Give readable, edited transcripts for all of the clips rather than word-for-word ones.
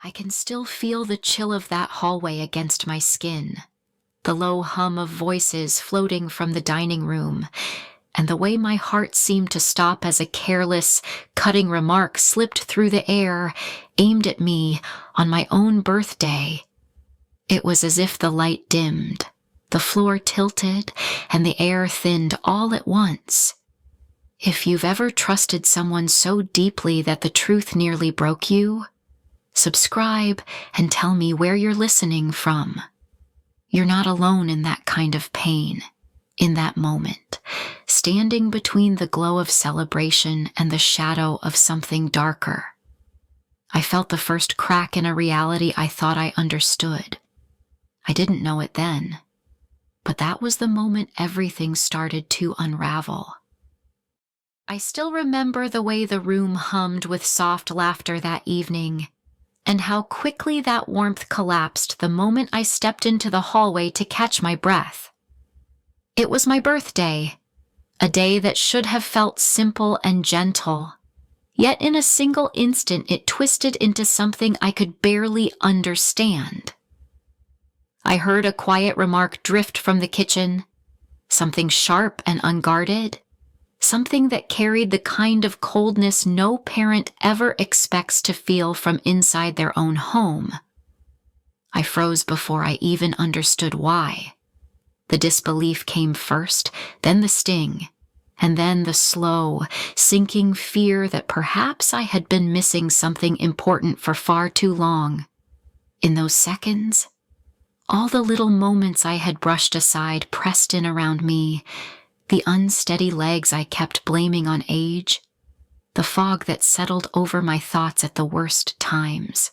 I can still feel the chill of that hallway against my skin, the low hum of voices floating from the dining room, and the way my heart seemed to stop as a careless, cutting remark slipped through the air, aimed at me on my own birthday. It was as if the light dimmed, the floor tilted, and the air thinned all at once. If you've ever trusted someone so deeply that the truth nearly broke you, subscribe and tell me where you're listening from. You're not alone in that kind of pain, in that moment, standing between the glow of celebration and the shadow of something darker. I felt the first crack in a reality I thought I understood. I didn't know it then, but that was the moment everything started to unravel. I still remember the way the room hummed with soft laughter that evening, and how quickly that warmth collapsed the moment I stepped into the hallway to catch my breath. It was my birthday, a day that should have felt simple and gentle, yet in a single instant it twisted into something I could barely understand. I heard a quiet remark drift from the kitchen, something sharp and unguarded, something that carried the kind of coldness no parent ever expects to feel from inside their own home. I froze before I even understood why. The disbelief came first, then the sting, and then the slow, sinking fear that perhaps I had been missing something important for far too long. In those seconds, all the little moments I had brushed aside pressed in around me, the unsteady legs I kept blaming on age, the fog that settled over my thoughts at the worst times,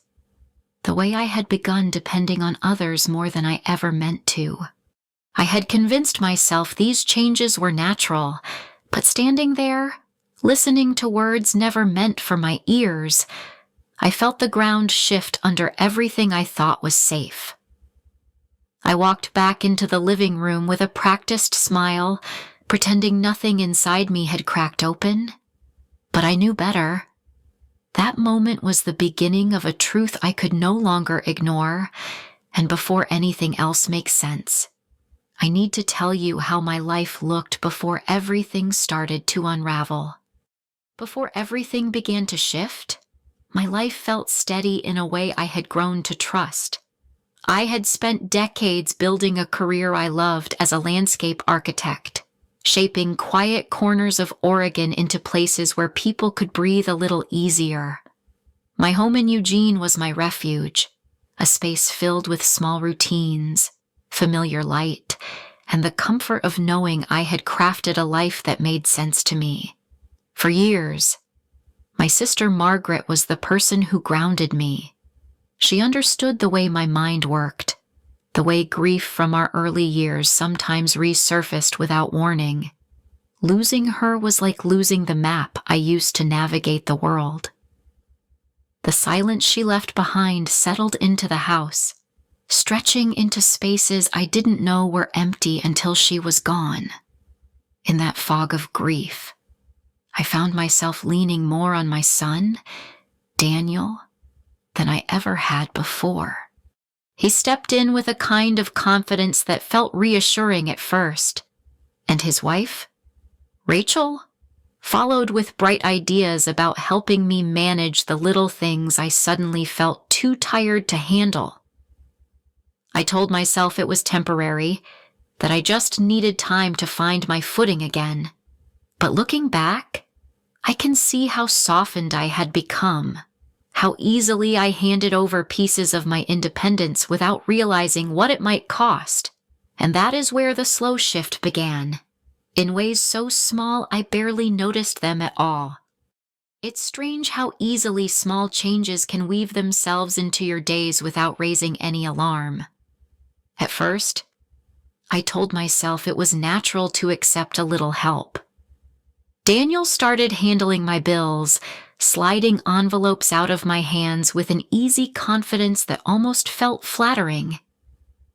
the way I had begun depending on others more than I ever meant to. I had convinced myself these changes were natural, but standing there, listening to words never meant for my ears, I felt the ground shift under everything I thought was safe. I walked back into the living room with a practiced smile, pretending nothing inside me had cracked open. But I knew better. That moment was the beginning of a truth I could no longer ignore, and before anything else makes sense, I need to tell you how my life looked before everything started to unravel. Before everything began to shift, my life felt steady in a way I had grown to trust. I had spent decades building a career I loved as a landscape architect, shaping quiet corners of Oregon into places where people could breathe a little easier. My home in Eugene was my refuge, a space filled with small routines, familiar light, and the comfort of knowing I had crafted a life that made sense to me. For years, my sister Margaret was the person who grounded me. She understood the way my mind worked, the way grief from our early years sometimes resurfaced without warning. Losing her was like losing the map I used to navigate the world. The silence she left behind settled into the house, stretching into spaces I didn't know were empty until she was gone. In that fog of grief, I found myself leaning more on my son, Daniel, than I ever had before. He stepped in with a kind of confidence that felt reassuring at first, and his wife, Rachel, followed with bright ideas about helping me manage the little things I suddenly felt too tired to handle. I told myself it was temporary, that I just needed time to find my footing again. But looking back, I can see how softened I had become, how easily I handed over pieces of my independence without realizing what it might cost. And that is where the slow shift began, in ways so small I barely noticed them at all. It's strange how easily small changes can weave themselves into your days without raising any alarm. At first, I told myself it was natural to accept a little help. Daniel started handling my bills, sliding envelopes out of my hands with an easy confidence that almost felt flattering.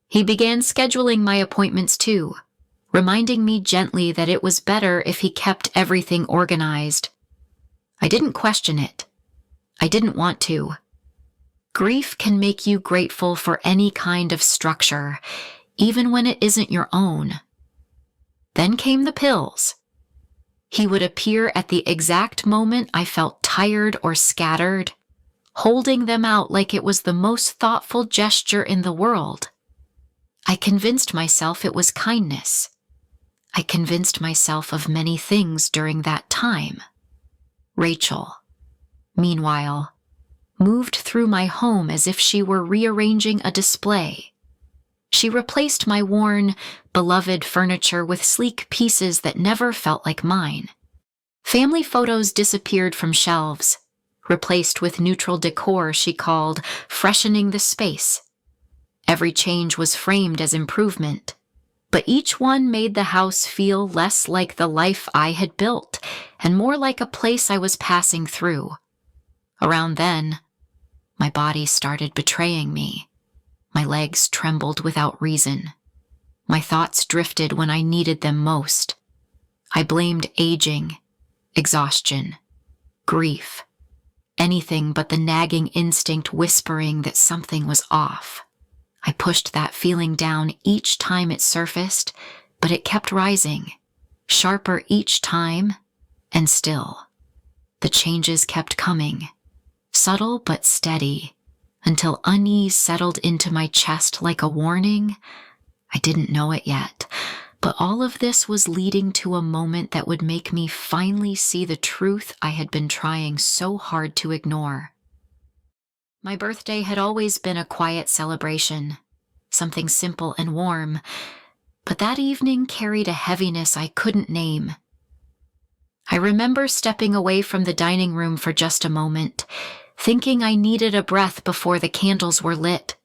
He began scheduling my appointments too, reminding me gently that it was better if he kept everything organized. I didn't question it. I didn't want to. Grief can make you grateful for any kind of structure, even when it isn't your own. Then came the pills. He would appear at the exact moment I felt tired or scattered, holding them out like it was the most thoughtful gesture in the world. I convinced myself it was kindness. I convinced myself of many things during that time. Rachel, meanwhile, moved through my home as if she were rearranging a display. She replaced my worn, beloved furniture with sleek pieces that never felt like mine. Family photos disappeared from shelves, replaced with neutral decor she called freshening the space. Every change was framed as improvement, but each one made the house feel less like the life I had built and more like a place I was passing through. Around then, my body started betraying me. My legs trembled without reason. My thoughts drifted when I needed them most. I blamed aging, exhaustion, grief, anything but the nagging instinct whispering that something was off. I pushed that feeling down each time it surfaced, but it kept rising, sharper each time, and still. The changes kept coming, subtle but steady, until unease settled into my chest like a warning. I didn't know it yet, but all of this was leading to a moment that would make me finally see the truth I had been trying so hard to ignore. My birthday had always been a quiet celebration, something simple and warm, but that evening carried a heaviness I couldn't name. I remember stepping away from the dining room for just a moment, thinking I needed a breath before the candles were lit.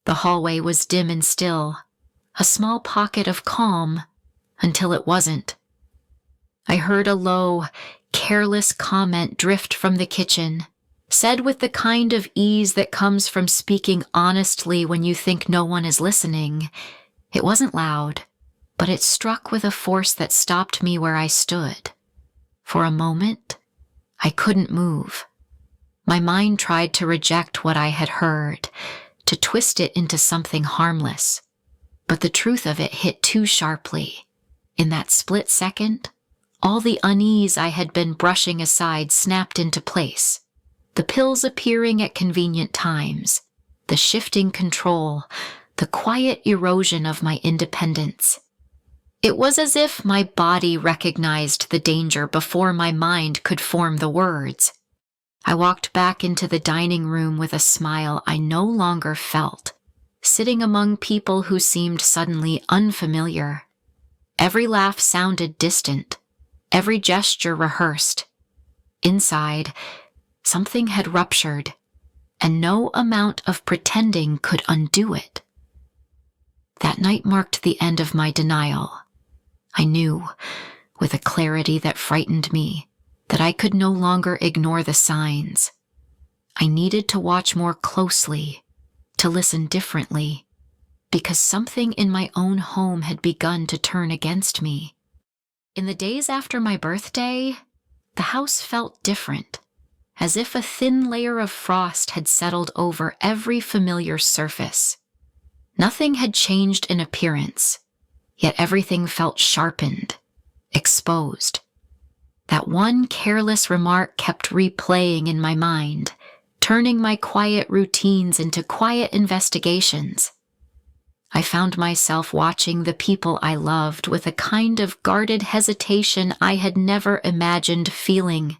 The hallway was dim and still, a small pocket of calm, until it wasn't. I heard a low, careless comment drift from the kitchen, said with the kind of ease that comes from speaking honestly when you think no one is listening. It wasn't loud, but it struck with a force that stopped me where I stood. For a moment, I couldn't move. My mind tried to reject what I had heard, to twist it into something harmless. But the truth of it hit too sharply. In that split second, all the unease I had been brushing aside snapped into place. The pills appearing at convenient times, the shifting control, the quiet erosion of my independence. It was as if my body recognized the danger before my mind could form the words. I walked back into the dining room with a smile I no longer felt, sitting among people who seemed suddenly unfamiliar. Every laugh sounded distant, every gesture rehearsed. Inside, something had ruptured, and no amount of pretending could undo it. That night marked the end of my denial. I knew, with a clarity that frightened me, that I could no longer ignore the signs. I needed to watch more closely, to listen differently, because something in my own home had begun to turn against me. In the days after my birthday, the house felt different, as if a thin layer of frost had settled over every familiar surface. Nothing had changed in appearance, yet everything felt sharpened, exposed. That one careless remark kept replaying in my mind, turning my quiet routines into quiet investigations. I found myself watching the people I loved with a kind of guarded hesitation I had never imagined feeling.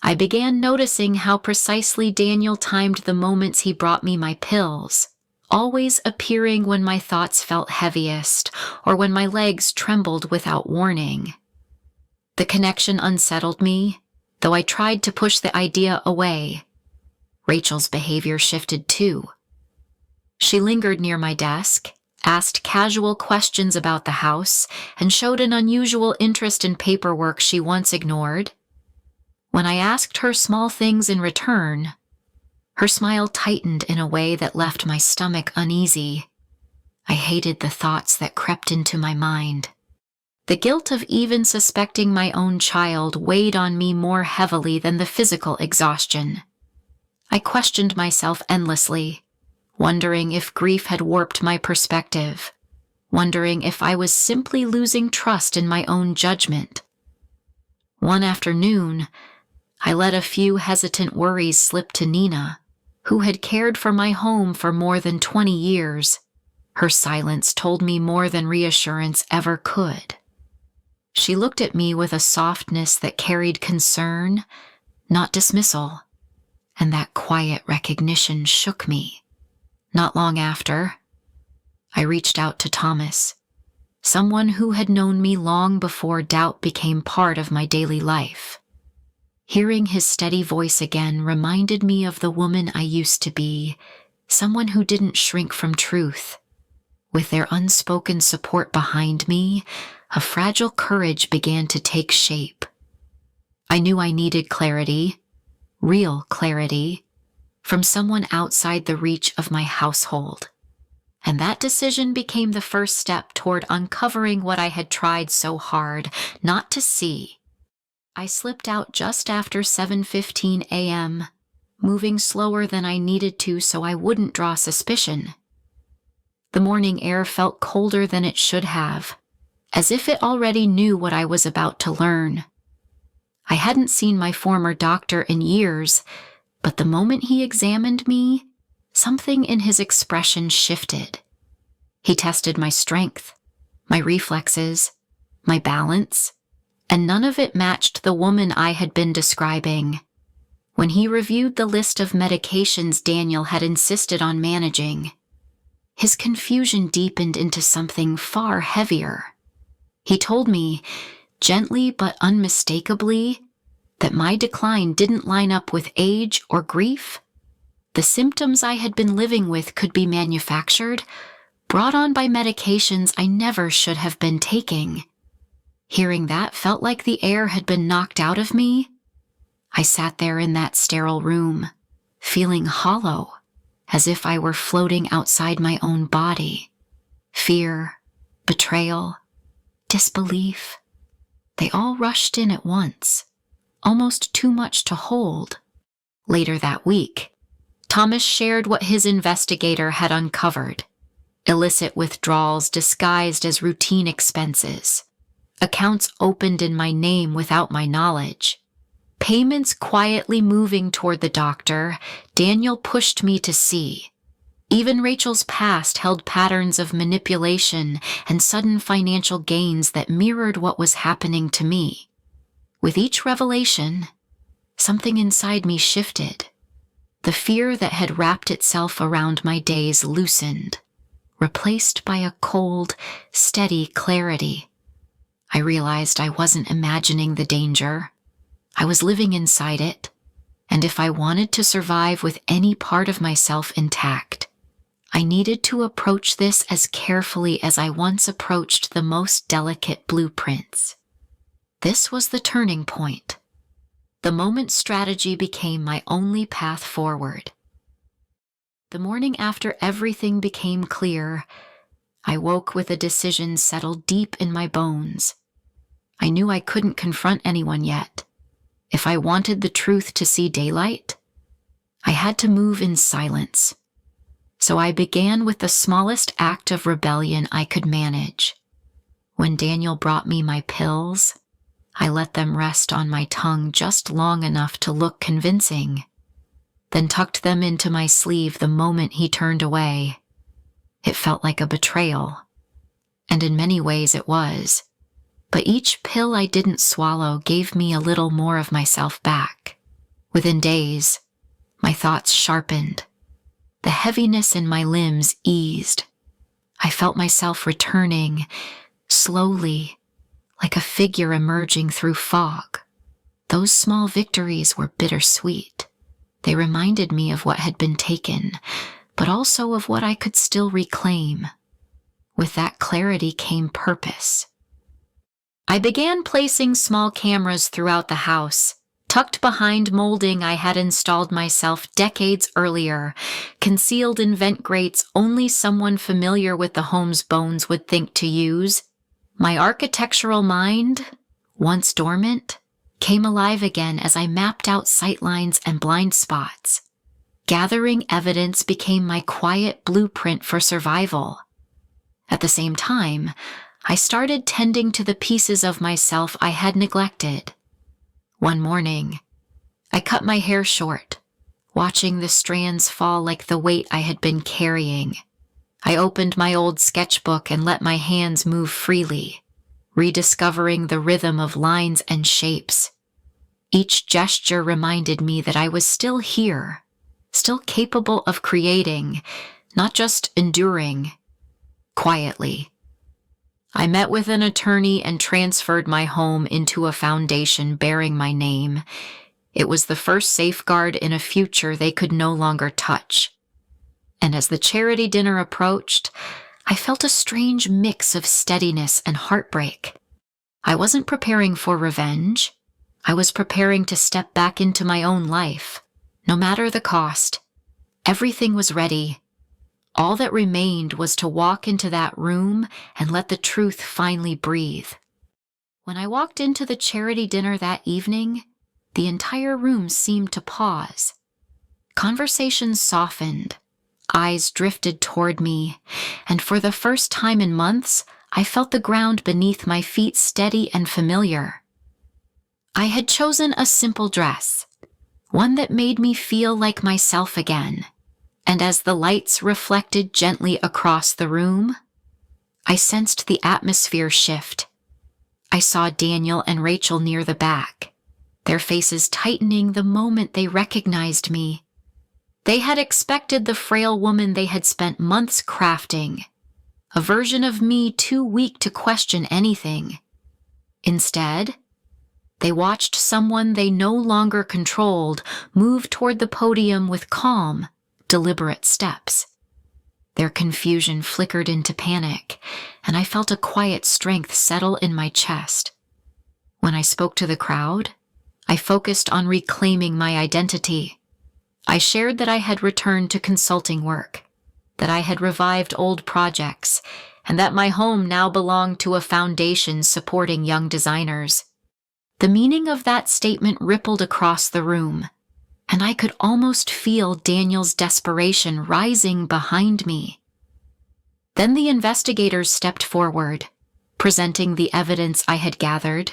I began noticing how precisely Daniel timed the moments he brought me my pills, always appearing when my thoughts felt heaviest or when my legs trembled without warning. The connection unsettled me, though I tried to push the idea away. Rachel's behavior shifted too. She lingered near my desk, asked casual questions about the house, and showed an unusual interest in paperwork she once ignored. When I asked her small things in return, her smile tightened in a way that left my stomach uneasy. I hated the thoughts that crept into my mind. The guilt of even suspecting my own child weighed on me more heavily than the physical exhaustion. I questioned myself endlessly, wondering if grief had warped my perspective, wondering if I was simply losing trust in my own judgment. One afternoon, I let a few hesitant worries slip to Nina, who had cared for my home for more than 20 years. Her silence told me more than reassurance ever could. She looked at me with a softness that carried concern, not dismissal, and that quiet recognition shook me. Not long after, I reached out to Thomas, someone who had known me long before doubt became part of my daily life. Hearing his steady voice again reminded me of the woman I used to be, someone who didn't shrink from truth. With their unspoken support behind me, a fragile courage began to take shape. I knew I needed clarity, real clarity, from someone outside the reach of my household. And that decision became the first step toward uncovering what I had tried so hard not to see. I slipped out just after 7:15 a.m., moving slower than I needed to so I wouldn't draw suspicion. The morning air felt colder than it should have, as if it already knew what I was about to learn. I hadn't seen my former doctor in years, but the moment he examined me, something in his expression shifted. He tested my strength, my reflexes, my balance, and none of it matched the woman I had been describing. When he reviewed the list of medications Daniel had insisted on managing, his confusion deepened into something far heavier. He told me, gently but unmistakably, that my decline didn't line up with age or grief. The symptoms I had been living with could be manufactured, brought on by medications I never should have been taking. Hearing that felt like the air had been knocked out of me. I sat there in that sterile room, feeling hollow, as if I were floating outside my own body. Fear, betrayal, disbelief, they all rushed in at once, almost too much to hold. Later that week, Thomas shared what his investigator had uncovered: illicit withdrawals disguised as routine expenses, accounts opened in my name without my knowledge, payments quietly moving toward the doctor Daniel pushed me to see. Even Rachel's past held patterns of manipulation and sudden financial gains that mirrored what was happening to me. With each revelation, something inside me shifted. The fear that had wrapped itself around my days loosened, replaced by a cold, steady clarity. I realized I wasn't imagining the danger. I was living inside it, and if I wanted to survive with any part of myself intact, I needed to approach this as carefully as I once approached the most delicate blueprints. This was the turning point. The moment strategy became my only path forward. The morning after everything became clear, I woke with a decision settled deep in my bones. I knew I couldn't confront anyone yet. If I wanted the truth to see daylight, I had to move in silence. So I began with the smallest act of rebellion I could manage. When Daniel brought me my pills, I let them rest on my tongue just long enough to look convincing, then tucked them into my sleeve the moment he turned away. It felt like a betrayal, and in many ways it was. But each pill I didn't swallow gave me a little more of myself back. Within days, my thoughts sharpened. The heaviness in my limbs eased. I felt myself returning, slowly, like a figure emerging through fog. Those small victories were bittersweet. They reminded me of what had been taken, but also of what I could still reclaim. With that clarity came purpose. I began placing small cameras throughout the house, tucked behind molding I had installed myself decades earlier, concealed in vent grates only someone familiar with the home's bones would think to use. My architectural mind, once dormant, came alive again as I mapped out sightlines and blind spots. Gathering evidence became my quiet blueprint for survival. At the same time, I started tending to the pieces of myself I had neglected. One morning, I cut my hair short, watching the strands fall like the weight I had been carrying. I opened my old sketchbook and let my hands move freely, rediscovering the rhythm of lines and shapes. Each gesture reminded me that I was still here, still capable of creating, not just enduring, quietly. I met with an attorney and transferred my home into a foundation bearing my name. It was the first safeguard in a future they could no longer touch. And as the charity dinner approached, I felt a strange mix of steadiness and heartbreak. I wasn't preparing for revenge. I was preparing to step back into my own life, no matter the cost. Everything was ready. All that remained was to walk into that room and let the truth finally breathe. When I walked into the charity dinner that evening, the entire room seemed to pause. Conversations softened, eyes drifted toward me, and for the first time in months, I felt the ground beneath my feet steady and familiar. I had chosen a simple dress, one that made me feel like myself again. And as the lights reflected gently across the room, I sensed the atmosphere shift. I saw Daniel and Rachel near the back, their faces tightening the moment they recognized me. They had expected the frail woman they had spent months crafting, a version of me too weak to question anything. Instead, they watched someone they no longer controlled move toward the podium with calm, deliberate steps. Their confusion flickered into panic, and I felt a quiet strength settle in my chest. When I spoke to the crowd, I focused on reclaiming my identity. I shared that I had returned to consulting work, that I had revived old projects, and that my home now belonged to a foundation supporting young designers. The meaning of that statement rippled across the room, and I could almost feel Daniel's desperation rising behind me. Then the investigators stepped forward, presenting the evidence I had gathered: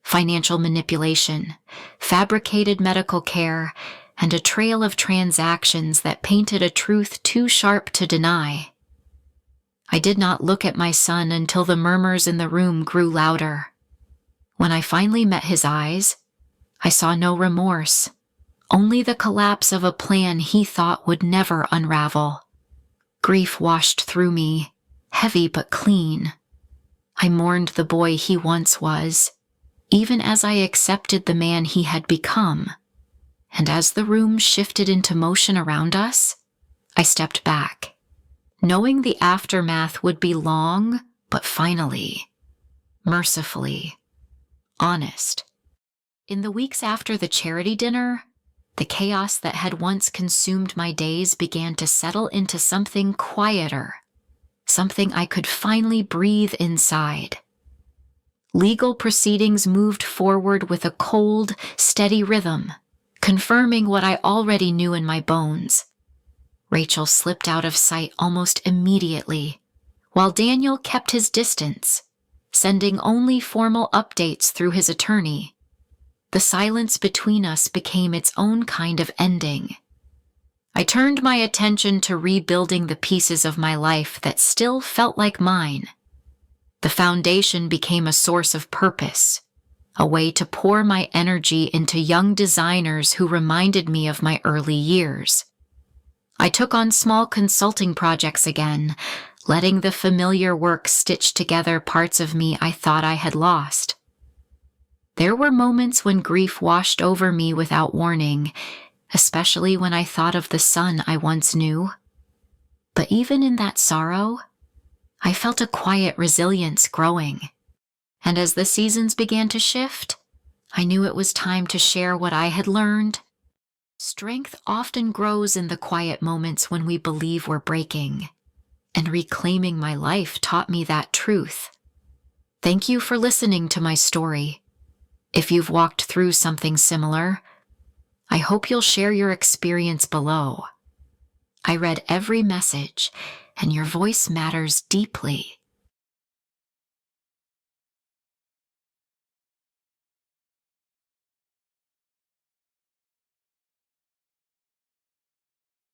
financial manipulation, fabricated medical care, and a trail of transactions that painted a truth too sharp to deny. I did not look at my son until the murmurs in the room grew louder. When I finally met his eyes, I saw no remorse, only the collapse of a plan he thought would never unravel. Grief washed through me, heavy but clean. I mourned the boy he once was, even as I accepted the man he had become. And as the room shifted into motion around us, I stepped back, knowing the aftermath would be long, but finally, mercifully, honest. In the weeks after the charity dinner, the chaos that had once consumed my days began to settle into something quieter, something I could finally breathe inside. Legal proceedings moved forward with a cold, steady rhythm, confirming what I already knew in my bones. Rachel slipped out of sight almost immediately, while Daniel kept his distance, sending only formal updates through his attorney. The silence between us became its own kind of ending. I turned my attention to rebuilding the pieces of my life that still felt like mine. The foundation became a source of purpose, a way to pour my energy into young designers who reminded me of my early years. I took on small consulting projects again, letting the familiar work stitch together parts of me I thought I had lost. There were moments when grief washed over me without warning, especially when I thought of the son I once knew. But even in that sorrow, I felt a quiet resilience growing. And as the seasons began to shift, I knew it was time to share what I had learned. Strength often grows in the quiet moments when we believe we're breaking, and reclaiming my life taught me that truth. Thank you for listening to my story. If you've walked through something similar, I hope you'll share your experience below. I read every message, and your voice matters deeply.